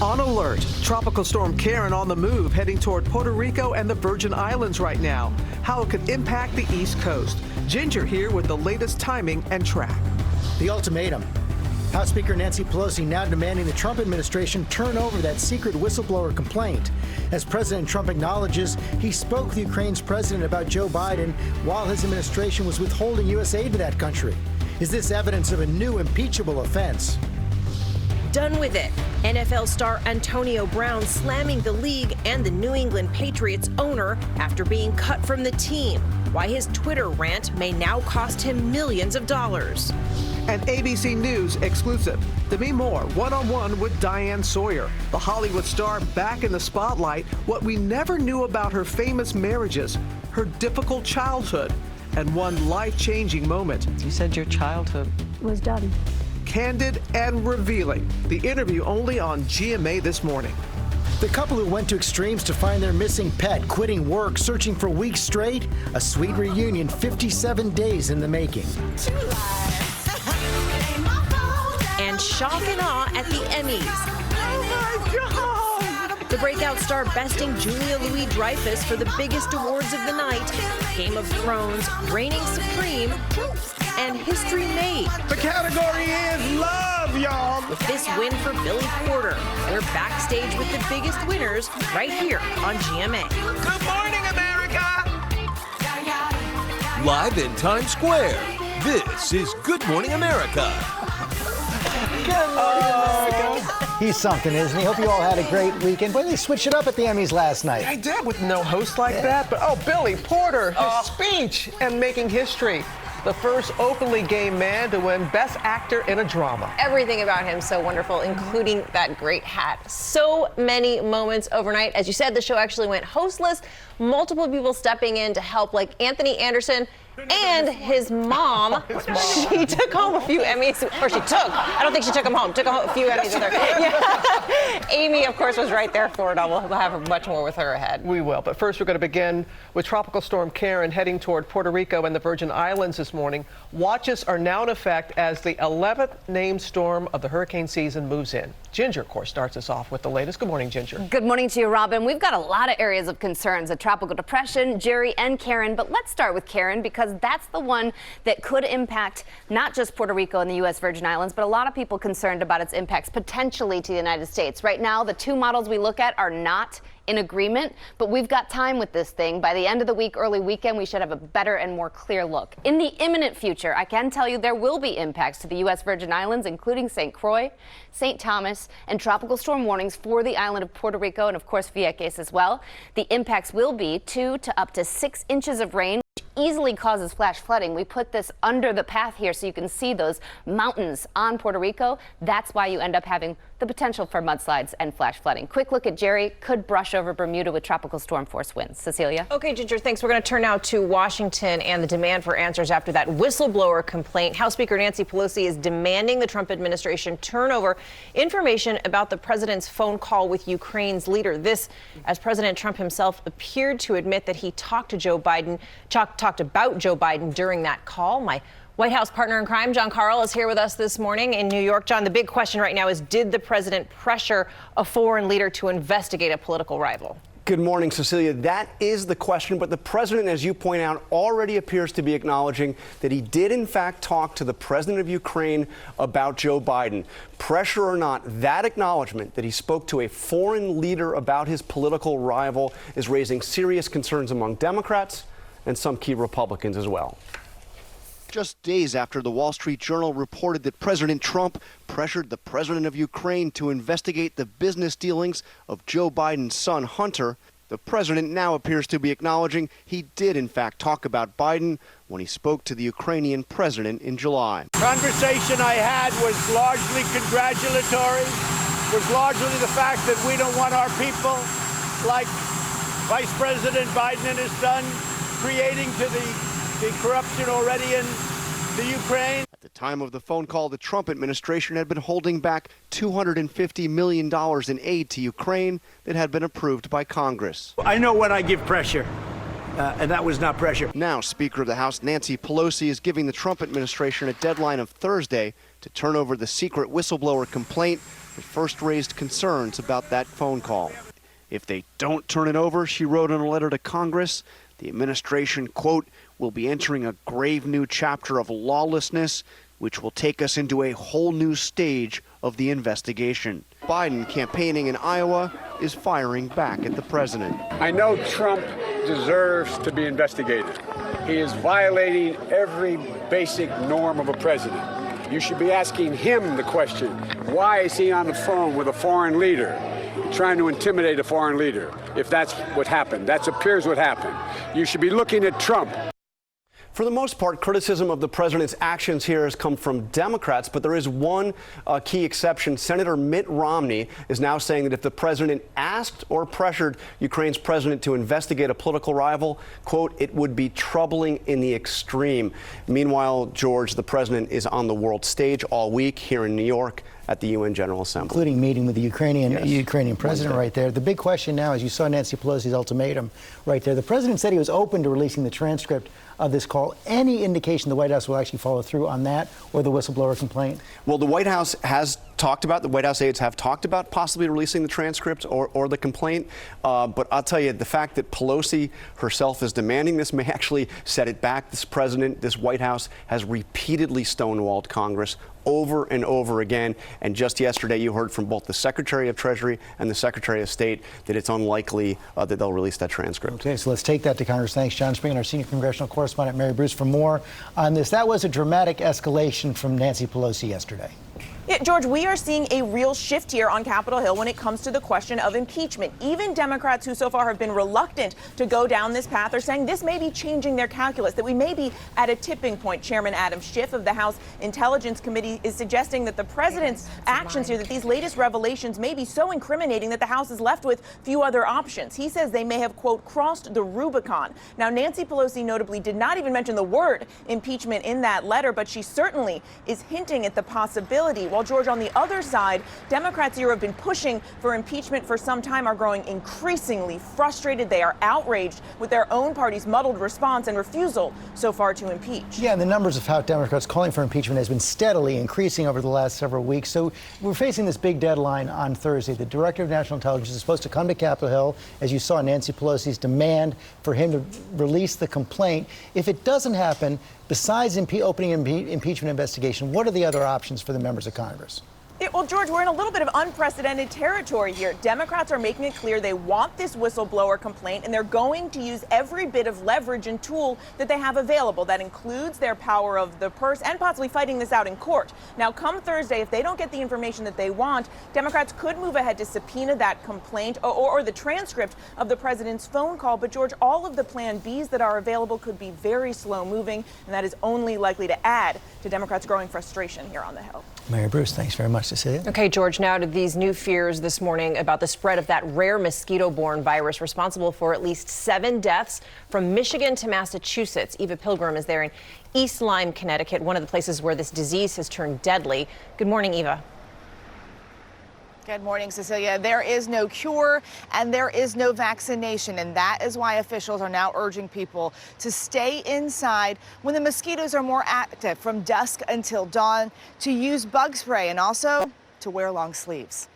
On alert, Tropical Storm Karen on the move, heading toward Puerto Rico and the Virgin Islands right now. How it could impact the East Coast. Ginger here with the latest timing and track. The ultimatum. House Speaker Nancy Pelosi now demanding the Trump administration turn over that secret whistleblower complaint. As President Trump acknowledges, he spoke with Ukraine's president about Joe Biden while his administration was withholding U.S. aid to that country. Is this evidence of a new impeachable offense? Done with it. NFL star Antonio Brown slamming the league and the New England Patriots owner after being cut from the team. Why his Twitter rant may now cost him millions of dollars. An ABC News exclusive. Demi Moore one-on-one with Diane Sawyer. The Hollywood star back in the spotlight. What we never knew about her famous marriages, her difficult childhood, and one life-changing moment. You said your childhood was done. Candid and revealing. The interview only on GMA this morning. The couple who went to extremes to find their missing pet, quitting work, searching for weeks straight, a sweet reunion 57 days in the making. And shock and awe at the Emmys. Oh my God! The breakout star besting Julia Louis-Dreyfus for the biggest awards of the night. Game of Thrones, reigning supreme, and history made. The category is love, y'all. With this win for Billy Porter, we're backstage with the biggest winners right here on GMA. Good morning, America. Live in Times Square, this is Good Morning America. Good morning, America. He's something, isn't he? Hope you all had a great weekend. Boy, they switched it up at the Emmys last night. I did with no host like that, but Billy Porter, his speech and making history. The first openly gay man to win Best Actor in a Drama. Everything about him so wonderful, including that great hat. So many moments overnight. As you said, the show actually went hostless. Multiple people stepping in to help, like Anthony Anderson and his mom. She took home a few Emmys, or she took. I don't think she took them home. Took a few Emmys with her. Yeah. Amy, of course, was right there for it all. We'll have much more with her ahead. We will, but first we're going to begin with Tropical Storm Karen heading toward Puerto Rico and the Virgin Islands this morning. Watches are now in effect as the 11th named storm of the hurricane season moves in. Ginger, of course, starts us off with the latest. Good morning, Ginger. Good morning to you, Robin. We've got a lot of areas of concerns, a tropical depression, Jerry, and Karen. But let's start with Karen because that's the one that could impact not just Puerto Rico and the U.S. Virgin Islands, but a lot of people concerned about its impacts potentially to the United States. Right now, the two models we look at are not in agreement, but we've got time with this thing. By the end of the week, early weekend, we should have a better and more clear look. In the imminent future, I can tell you there will be impacts to the U.S. Virgin Islands, including St. Croix, St. Thomas, and tropical storm warnings for the island of Puerto Rico and, of course, Vieques as well. The impacts will be 2 to up to 6 inches of rain, which easily causes flash flooding. We put this under the path here so you can see those mountains on Puerto Rico. That's why you end up having the potential for mudslides and flash flooding. Quick look at Jerry. Could brush over Bermuda with tropical storm force winds. Cecilia? Okay, Ginger, thanks. We're going to turn now to Washington and the demand for answers after that whistleblower complaint. House Speaker Nancy Pelosi is demanding the Trump administration turn over information about the president's phone call with Ukraine's leader. This, as President Trump himself appeared to admit that he talked about Joe Biden during that call. My White House partner in crime, Jon Karl, is here with us this morning in New York. John, the big question right now is, did the president pressure a foreign leader to investigate a political rival? Good morning, Cecilia. That is the question, but the president, as you point out, already appears to be acknowledging that he did, in fact, talk to the president of Ukraine about Joe Biden. Pressure or not, that acknowledgement that he spoke to a foreign leader about his political rival is raising serious concerns among Democrats and some key Republicans as well. Just days after the Wall Street Journal reported that President Trump pressured the president of Ukraine to investigate the business dealings of Joe Biden's son, Hunter, the president now appears to be acknowledging he did in fact talk about Biden when he spoke to the Ukrainian president in July. The conversation I had was largely congratulatory, was largely the fact that we don't want our people, like Vice President Biden and his son, creating to the corruption already in the Ukraine. At the time of the phone call, the Trump administration had been holding back $250 million in aid to Ukraine that had been approved by Congress. I know when I give pressure, and that was not pressure. Now, Speaker of the House Nancy Pelosi is giving the Trump administration a deadline of Thursday to turn over the secret whistleblower complaint that first raised concerns about that phone call. If they don't turn it over, she wrote in a letter to Congress, the administration, quote, will be entering a grave new chapter of lawlessness, which will take us into a whole new stage of the investigation. Biden, campaigning in Iowa, is firing back at the president. I know Trump deserves to be investigated. He is violating every basic norm of a president. You should be asking him the question, why is he on the phone with a foreign leader, trying to intimidate a foreign leader? If that's what happened, that appears what happened. You should be looking at Trump. For the most part, criticism of the president's actions here has come from Democrats, but there is one key exception. Senator Mitt Romney is now saying that if the president asked or pressured Ukraine's president to investigate a political rival, quote, it would be troubling in the extreme. Meanwhile, George, the president is on the world stage all week here in New York at the UN General Assembly. Including meeting with the Ukrainian president Wednesday. Right there. The big question now is you saw Nancy Pelosi's ultimatum right there. The president said he was open to releasing the transcript of this call. Any indication the White House will actually follow through on that or the whistleblower complaint? Well, the White House has talked about, the White House aides have talked about possibly releasing the transcript or the complaint. But I'll tell you, the fact that Pelosi herself is demanding this may actually set it back. This president, this White House has repeatedly stonewalled Congress over and over again. And just yesterday, you heard from both the Secretary of Treasury and the Secretary of State that it's unlikely that they'll release that transcript. Okay, so let's take that to Congress. Thanks, John Springer, our senior congressional correspondent, Mary Bruce, for more on this. That was a dramatic escalation from Nancy Pelosi yesterday. Yeah, George, we are seeing a real shift here on Capitol Hill when it comes to the question of impeachment. Even Democrats who so far have been reluctant to go down this path are saying this may be changing their calculus, that we may be at a tipping point. Chairman Adam Schiff of the House Intelligence Committee is suggesting that the president's actions here, that these latest revelations may be so incriminating that the House is left with few other options. He says they may have, quote, crossed the Rubicon. Now, Nancy Pelosi notably did not even mention the word impeachment in that letter, but she certainly is hinting at the possibility. While, George, on the other side, Democrats who have been pushing for impeachment for some time are growing increasingly frustrated. They are outraged with their own party's muddled response and refusal so far to impeach. Yeah, and the numbers of how Democrats calling for impeachment has been steadily increasing over the last several weeks. So we're facing this big deadline on Thursday. The Director of National Intelligence is supposed to come to Capitol Hill, as you saw Nancy Pelosi's demand for him to release the complaint. If it doesn't happen, besides opening an impeachment investigation, what are the other options for the members of Congress? Yeah, well, George, we're in a little bit of unprecedented territory here. Democrats are making it clear they want this whistleblower complaint, and they're going to use every bit of leverage and tool that they have available. That includes their power of the purse and possibly fighting this out in court. Now, come Thursday, if they don't get the information that they want, Democrats could move ahead to subpoena that complaint or the transcript of the president's phone call. But, George, all of the plan Bs that are available could be very slow moving, and that is only likely to add to Democrats' growing frustration here on the Hill. Mary Bruce, thanks very much to see you. Okay, George, now to these new fears this morning about the spread of that rare mosquito-borne virus responsible for at least 7 deaths from Michigan to Massachusetts. Eva Pilgrim is there in East Lyme, Connecticut, one of the places where this disease has turned deadly. Good morning, Eva. Good morning, Cecilia. There is no cure and there is no vaccination, and that is why officials are now urging people to stay inside when the mosquitoes are more active from dusk until dawn, to use bug spray and also to wear long sleeves.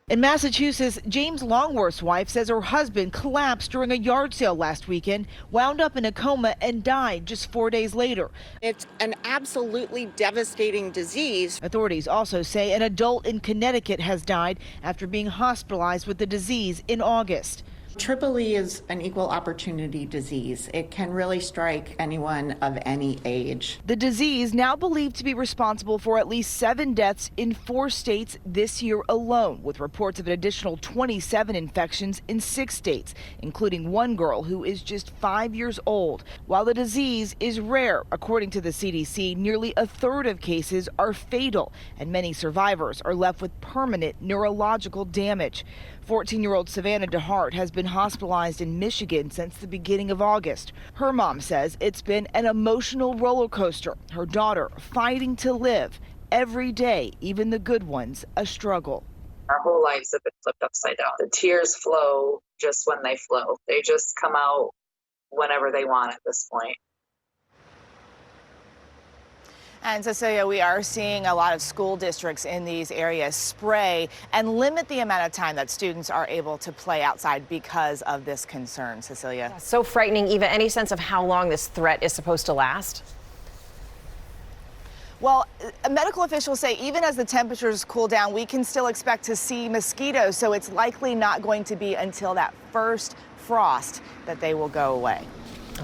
In Massachusetts, James Longworth's wife says her husband collapsed during a yard sale last weekend, wound up in a coma, and died just 4 days later. It's an absolutely devastating disease. Authorities also say an adult in Connecticut has died after being hospitalized with the disease in August. Triple E is an equal opportunity disease. It can really strike anyone of any age. The disease, now believed to be responsible for at least 7 deaths in 4 states this year alone, with reports of an additional 27 infections in 6 states, including one girl who is just 5 years old. While the disease is rare, according to the CDC, nearly a third of cases are fatal, and many survivors are left with permanent neurological damage. 14-year-old Savannah DeHart has been hospitalized in Michigan since the beginning of August. Her mom says it's been an emotional roller coaster. Her daughter fighting to live every day, even the good ones, a struggle. Our whole lives have been flipped upside down. The tears flow just when they flow. They just come out whenever they want at this point. And Cecilia, we are seeing a lot of school districts in these areas spray and limit the amount of time that students are able to play outside because of this concern. Cecilia. So frightening. Eva, any sense of how long this threat is supposed to last? Well, medical officials say even as the temperatures cool down, we can still expect to see mosquitoes. So it's likely not going to be until that first frost that they will go away.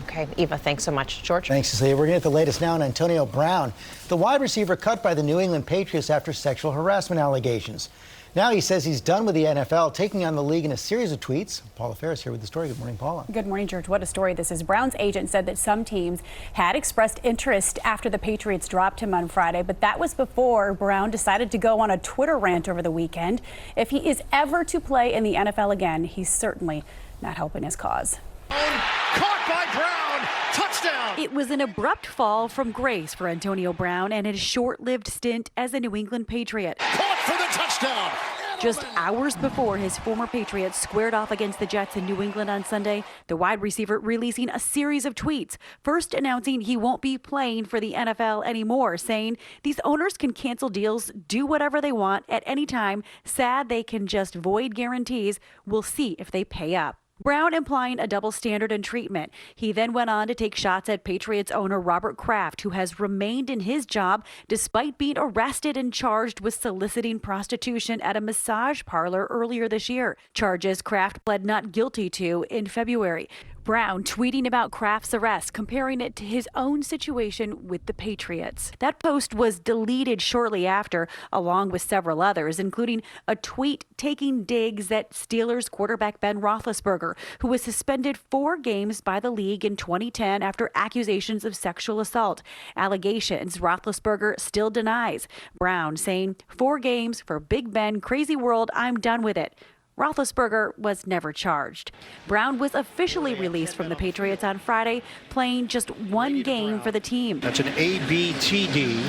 Okay, Eva, thanks so much. George? Thanks, Cecilia. We're going to get the latest now on Antonio Brown, the wide receiver cut by the New England Patriots after sexual harassment allegations. Now he says he's done with the NFL, taking on the league in a series of tweets. Paula Ferris here with the story. Good morning, Paula. Good morning, George. What a story this is. Brown's agent said that some teams had expressed interest after the Patriots dropped him on Friday, but that was before Brown decided to go on a Twitter rant over the weekend. If he is ever to play in the NFL again, he's certainly not helping his cause. Caught by Brown. Touchdown. It was an abrupt fall from grace for Antonio Brown and his short-lived stint as a New England Patriot. Caught for the touchdown. Just hours before his former Patriots squared off against the Jets in New England on Sunday, the wide receiver releasing a series of tweets, first announcing he won't be playing for the NFL anymore, saying these owners can cancel deals, do whatever they want at any time, sad they can just void guarantees, we'll see if they pay up. Brown implying a double standard in treatment. He then went on to take shots at Patriots owner Robert Kraft, who has remained in his job despite being arrested and charged with soliciting prostitution at a massage parlor earlier this year. Charges Kraft pled not guilty to in February. Brown tweeting about Kraft's arrest, comparing it to his own situation with the Patriots. That post was deleted shortly after, along with several others, including a tweet taking digs at Steelers quarterback Ben Roethlisberger, who was suspended 4 games by the league in 2010 after accusations of sexual assault. Allegations Roethlisberger still denies. Brown saying, 4 games for Big Ben, crazy world, I'm done with it. Roethlisberger was never charged. Brown was officially released from the Patriots on Friday, playing just 1 game for the team. That's an ABTD.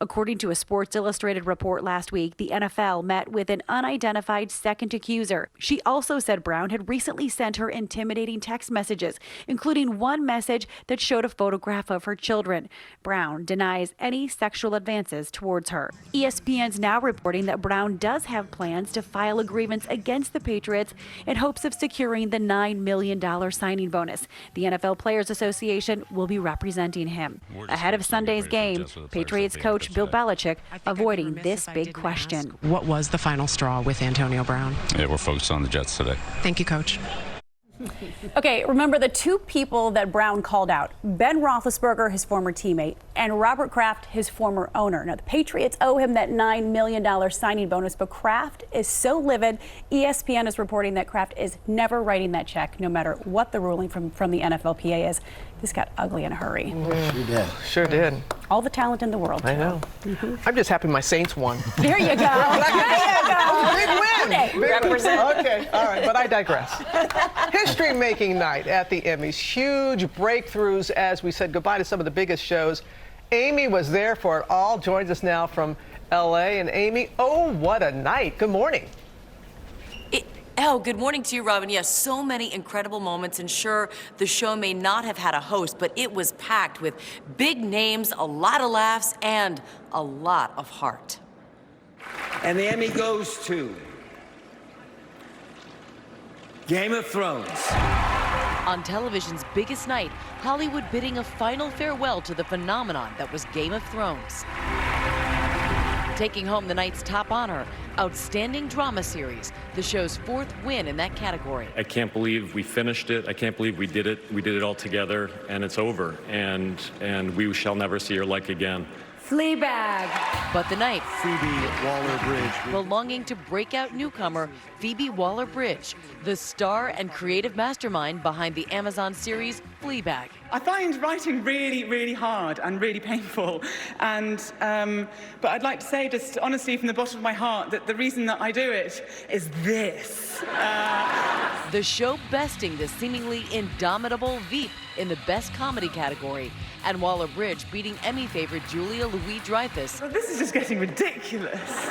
According to a Sports Illustrated report last week, the NFL met with an unidentified second accuser. She also said Brown had recently sent her intimidating text messages, including one message that showed a photograph of her children. Brown denies any sexual advances towards her. ESPN's now reporting that Brown does have plans to file a grievance against the Patriots in hopes of securing the $9 million signing bonus. The NFL Players Association will be representing him. Ahead of Sunday's game, Patriots coach Bill Belichick avoiding this big question. What was the final straw with Antonio Brown? Yeah, we're focused on the Jets today. Thank you, Coach. Okay, remember the 2 people that Brown called out, Ben Roethlisberger, his former teammate, and Robert Kraft, his former owner. Now, the Patriots owe him that $9 million signing bonus, but Kraft is so livid, ESPN is reporting that Kraft is never writing that check, no matter what the ruling from the NFLPA is. This got ugly in a hurry. Sure did. Sure did. All the talent in the world. I know. I'm just happy my Saints won. There you go. There you go. Big win. Represent. Okay, all right, but I digress. History-making night at the Emmys. Huge breakthroughs as we said goodbye to some of the biggest shows. Amy was there for it all. Joins us now from L.A. And Amy, oh, what a night. Good morning. Good morning to you, Robin. Yes, so many incredible moments, and sure, the show may not have had a host, but it was packed with big names, a lot of laughs, and a lot of heart. And the Emmy goes to Game of Thrones. On television's biggest night, Hollywood bidding a final farewell to the phenomenon that was Game of Thrones. Taking home the night's top honor, Outstanding Drama Series, the show's 4th win in that category. I can't believe we finished it. I can't believe we did it. We did it all together, and it's over. And we shall never see her like again. Fleabag. But the night, Phoebe Waller-Bridge. belonging to breakout newcomer Phoebe Waller-Bridge, the star and creative mastermind behind the Amazon series Fleabag. I find writing really, really hard and really painful. And but I'd like to say, just honestly from the bottom of my heart, that the reason that I do it is this. The show besting the seemingly indomitable Veep in the Best Comedy category, and Waller-Bridge beating Emmy favorite Julia Louis-Dreyfus. Well, this is just getting ridiculous.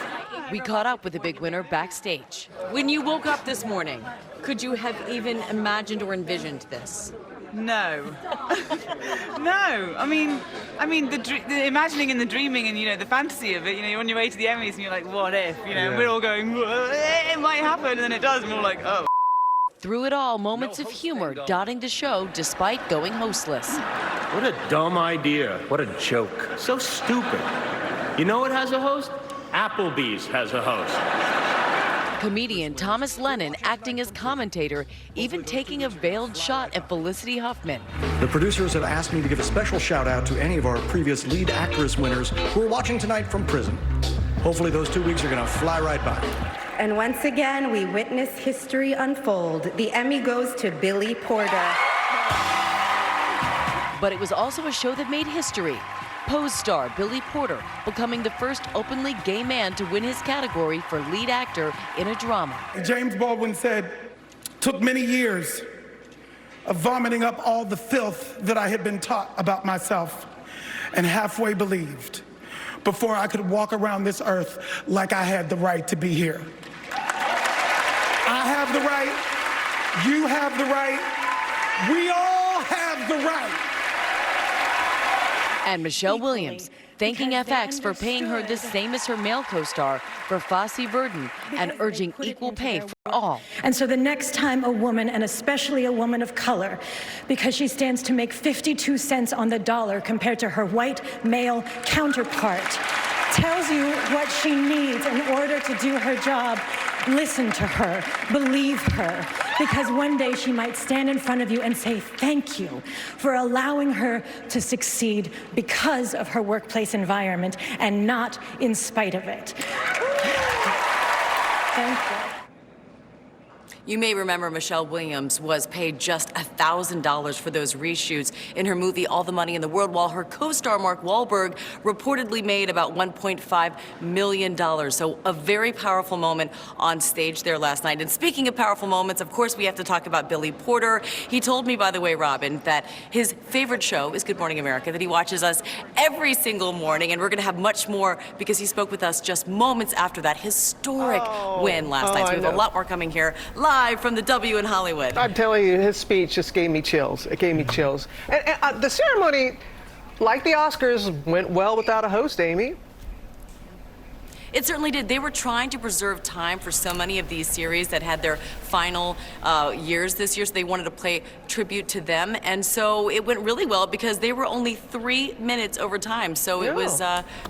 We caught up with the big winner backstage. When you woke up this morning, could you have even imagined or envisioned this? No. No. I mean, the imagining and the dreaming and, the fantasy of it, you're on your way to the Emmys and you're like, what if? We're all going, it might happen, and then it does, and we're all like, oh. Through it all, moments of humor dotting the show despite going hostless. What a dumb idea. What a joke. So stupid. You know what has a host? Applebee's has a host. Comedian Thomas Lennon acting as commentator, even taking a veiled shot at Felicity Huffman. The producers have asked me to give a special shout out to any of our previous lead actress winners who are watching tonight from prison. Hopefully those 2 weeks are going to fly right by. And once again, we witness history unfold. The Emmy goes to Billy Porter. But it was also a show that made history. Pose star Billy Porter becoming the first openly gay man to win his category for lead actor in a drama. James Baldwin said, "Took many years of vomiting up all the filth that I had been taught about myself and halfway believed before I could walk around this earth like I had the right to be here." I have the right, you have the right, we all have the right. And Michelle Williams thanking FX for paying her the same as her male co-star for Fosse Verdon and urging equal pay for all. And so the next time a woman, and especially a woman of color, because she stands to make 52 cents on the dollar compared to her white male counterpart, tells you what she needs in order to do her job, listen to her, believe her, because one day she might stand in front of you and say thank you for allowing her to succeed because of her workplace environment and not in spite of it. Thank you. You may remember Michelle Williams was paid just $1,000 for those reshoots in her movie All the Money in the World, while her co-star Mark Wahlberg reportedly made about $1.5 million. So a very powerful moment on stage there last night. And speaking of powerful moments, of course, we have to talk about Billy Porter. He told me, by the way, Robin, that his favorite show is Good Morning America, that he watches us every single morning, and we're going to have much more because he spoke with us just moments after that historic win last night. So we have a lot more coming here live from the W in Hollywood. I'm telling you, his speech just gave me chills. It gave me chills. And the ceremony, like the Oscars, went well without a host, Amy. It certainly did. They were trying to preserve time for so many of these series that had their final years this year, so they wanted to pay tribute to them. And so it went really well because they were only 3 minutes over time. So it was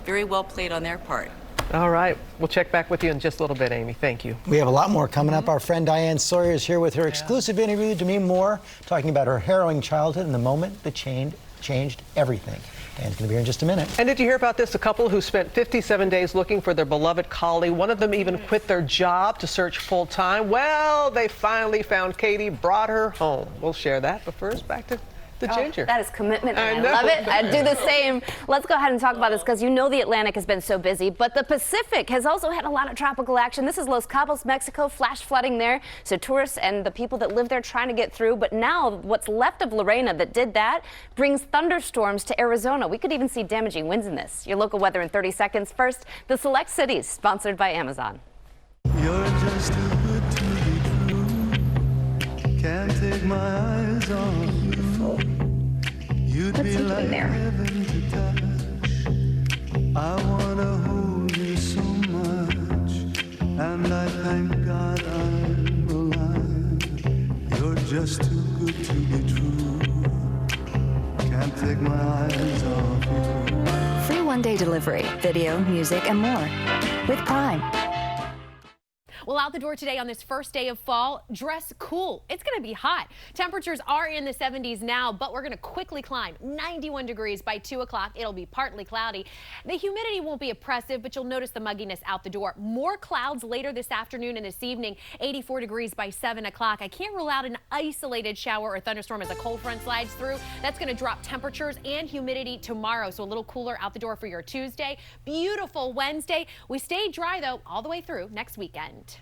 very well played on their part. All right. We'll check back with you in just a little bit, Amy. Thank you. We have a lot more coming up. Our friend Diane Sawyer is here with her exclusive interview. Demi Moore talking about her harrowing childhood and the moment that changed everything. Diane's going to be here in just a minute. And did you hear about this? A couple who spent 57 days looking for their beloved collie. One of them even quit their job to search full time. Well, they finally found Katie, brought her home. We'll share that. But first, back to the Ginger. That is commitment, and I love it. I'd do the same. Let's go ahead and talk about this because you know the Atlantic has been so busy, but the Pacific has also had a lot of tropical action. This is Los Cabos, Mexico, flash flooding there. So tourists and the people that live there trying to get through. But now what's left of Lorena that did that brings thunderstorms to Arizona. We could even see damaging winds in this. Your local weather in 30 seconds. First, the Select Cities, sponsored by Amazon. You're just too good to be true. Can't take my eyes off you. You'd be like heaven to touch. I wanna hold you so much, and I thank God I'm alive. You're just too good to be true. Can't take my eyes off you. Free one-day delivery, video, music, and more with Prime. Well, out the door today on this first day of fall, dress cool. It's going to be hot. Temperatures are in the 70s now, but we're going to quickly climb 91 degrees by 2 o'clock. It'll be partly cloudy. The humidity won't be oppressive, but you'll notice the mugginess out the door. More clouds later this afternoon and this evening, 84 degrees by 7 o'clock. I can't rule out an isolated shower or thunderstorm as a cold front slides through. That's going to drop temperatures and humidity tomorrow, so a little cooler out the door for your Tuesday. Beautiful Wednesday. We stay dry, though, all the way through next weekend.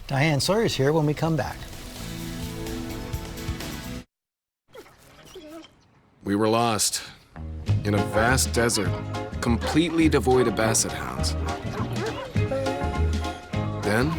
Diane Sawyer's here when we come back. We were lost in a vast desert, completely devoid of basset hounds. Then